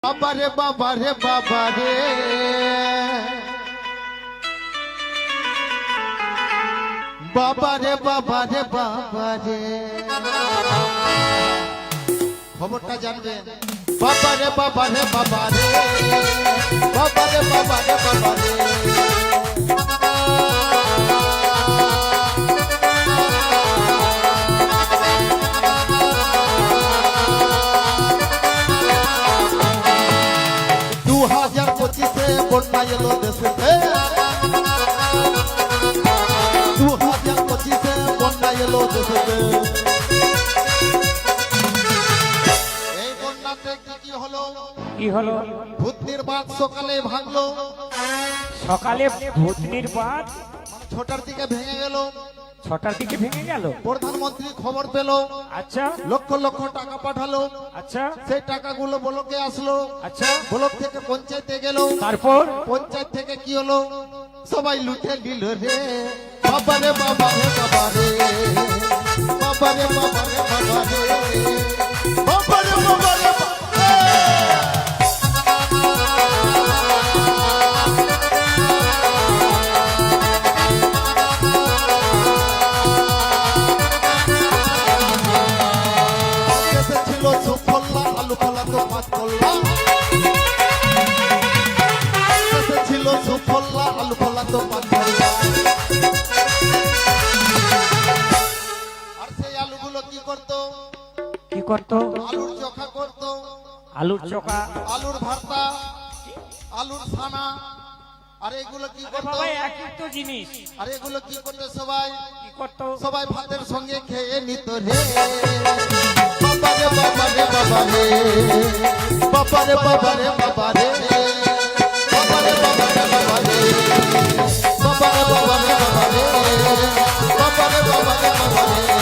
বাবা রে বাবা রে বাবা রে বাবা রে বাবা রে বাবা রে খবরটা জানবেন বাবা রে বাবা রে বাবা রে বাবা রে বাবা রে বাবা রে বন্যা এলো দেশেতে 2025 বন্যা এলো দেশেতে এই বন্যাতে কি হলো ভূতনির বাঁধ সকালে ভাঙলো সকালে ভূতনির বাঁধ ছটার দিকে ভেঙে গেল প্রধানমন্ত্রী খবর পেল আচ্ছা লক্ষ লক্ষ টাকা পাঠালো আচ্ছা সেই টাকাগুলো ব্লকে আসলো আচ্ছা ব্লক থেকে পঞ্চায়েতে গেল তারপর পঞ্চায়েত থেকে কি হলো সবাই লুটে নিল রে বাবা রে বাবা রে বাবা রে বাবা রে বাবা রে বাবা রে বাবা রে বাবা রে আলু ফলা তো পাঁচ কল্লা ছিল সুফল্লা আলু ফলা তো পাঁচ কল্লা আর সেই আলুগুলো কি করতো আলুর চোখা করতো আলুর চোখা আলুর ভর্তা আলুর ছানা আর এগুলো কি করতো একই তো জিনিস আর এগুলো কি করতো সবাই কি করতো সবাই ভাতের সঙ্গে খেয়ে নিত রে বাবা রে বাবা রে বাবা রে বাবা রে বাবা রে বাবা রে বাবা রে বাবা রে বাবা রে বাবা রে বাবা রে বাবা রে বাবা রে বাবা রে বাবা রে